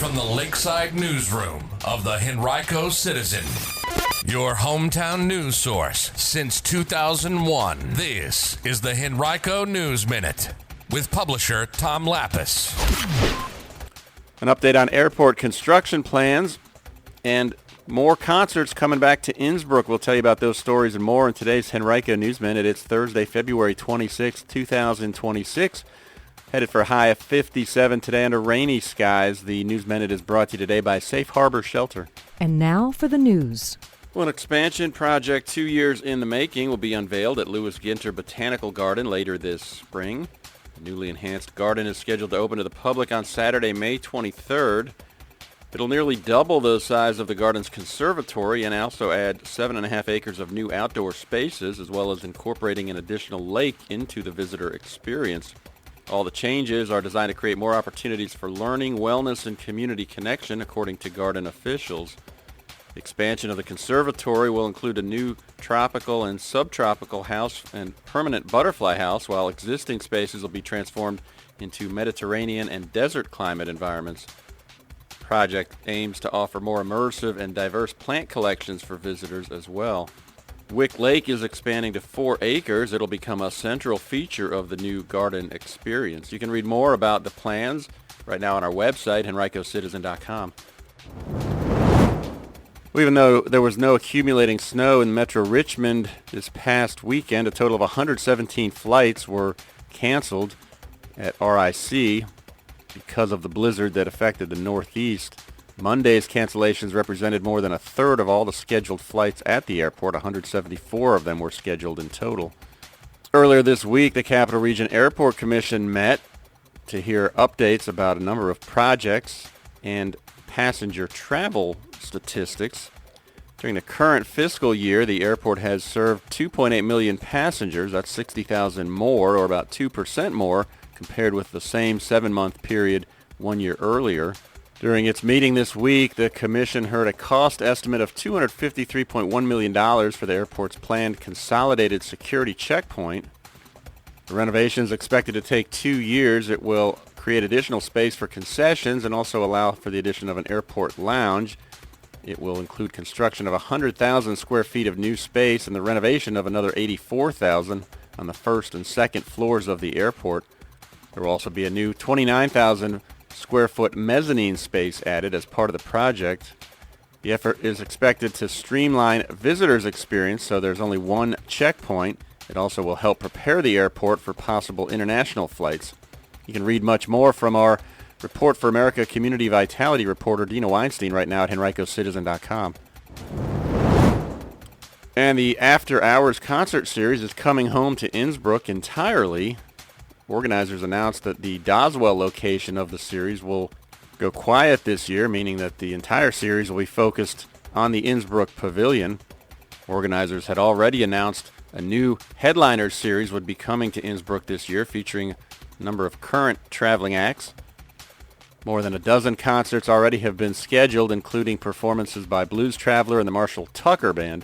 from the Lakeside Newsroom of the Henrico Citizen, your hometown news source since 2001. This is the Henrico News Minute with publisher Tom Lapis. An update on airport construction plans and more concerts coming back to Innsbrook. We'll tell you about those stories and more in today's Henrico News Minute. It's Thursday, February 26, 2026. Headed for a high of 57 today under rainy skies. The News Minute is brought to you today by Safe Harbor Shelter. And now for the news. Well, an expansion project 2 years in the making will be unveiled at Lewis Ginter Botanical Garden later this spring. The newly enhanced garden is scheduled to open to the public on Saturday, May 23rd. It'll nearly double the size of the garden's conservatory and also add 7.5 acres of new outdoor spaces, as well as incorporating an additional lake into the visitor experience. All the changes are designed to create more opportunities for learning, wellness, and community connection, according to garden officials. The expansion of the conservatory will include a new tropical and subtropical house and permanent butterfly house, while existing spaces will be transformed into Mediterranean and desert climate environments. The project aims to offer more immersive and diverse plant collections for visitors as well. Wick Lake is expanding to 4 acres. It'll become a central feature of the new garden experience. You can read more about the plans right now on our website, henricocitizen.com. Even though there was no accumulating snow in Metro Richmond this past weekend, a total of 117 flights were canceled at RIC because of the blizzard that affected the Northeast. Monday's cancellations represented more than a third of all the scheduled flights at the airport. 174 of them were scheduled in total. Earlier this week, the Capital Region Airport Commission met to hear updates about a number of projects and passenger travel statistics. During the current fiscal year, the airport has served 2.8 million passengers. That's 60,000 more, or about 2% more, compared with the same 7-month period 1 year earlier. During its meeting this week, the commission heard a cost estimate of $253.1 million for the airport's planned consolidated security checkpoint. The renovation is expected to take 2 years. It will create additional space for concessions and also allow for the addition of an airport lounge. It will include construction of 100,000 square feet of new space and the renovation of another 84,000 on the first and second floors of the airport. There will also be a new 29,000 square foot mezzanine space added as part of the project. The effort is expected to streamline visitors' experience, so there's only one checkpoint. It also will help prepare the airport for possible international flights. You can read much more from our Report for America Community Vitality reporter Dina Weinstein right now at henricocitizen.com. And the After Hours concert series is coming home to Innsbrook entirely. Organizers announced that the Doswell location of the series will go quiet this year, meaning that the entire series will be focused on the Innsbrook Pavilion. Organizers had already announced a new headliner series would be coming to Innsbrook this year, featuring a number of current traveling acts. More than a dozen concerts already have been scheduled, including performances by Blues Traveler and the Marshall Tucker Band.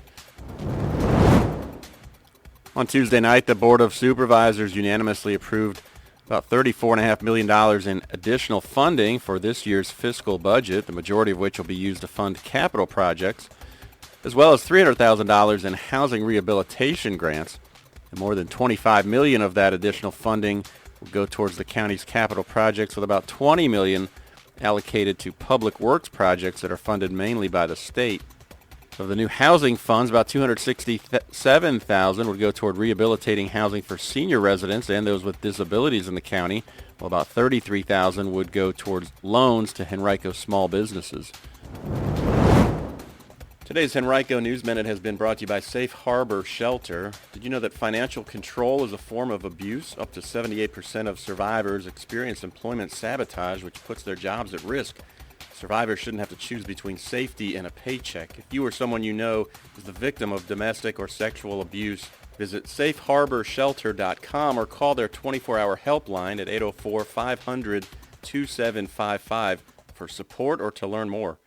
On Tuesday night, the Board of Supervisors unanimously approved about $34.5 million in additional funding for this year's fiscal budget, the majority of which will be used to fund capital projects, as well as $300,000 in housing rehabilitation grants. And more than $25 million of that additional funding will go towards the county's capital projects, with about $20 million allocated to public works projects that are funded mainly by the state. Of the new housing funds, about $267,000 would go toward rehabilitating housing for senior residents and those with disabilities in the county, while about $33,000 would go towards loans to Henrico small businesses. Today's Henrico News Minute has been brought to you by Safe Harbor Shelter. Did you know that financial control is a form of abuse? Up to 78% of survivors experience employment sabotage, which puts their jobs at risk. Survivors shouldn't have to choose between safety and a paycheck. If you or someone you know is the victim of domestic or sexual abuse, visit safeharborshelter.com or call their 24-hour helpline at 804-500-2755 for support or to learn more.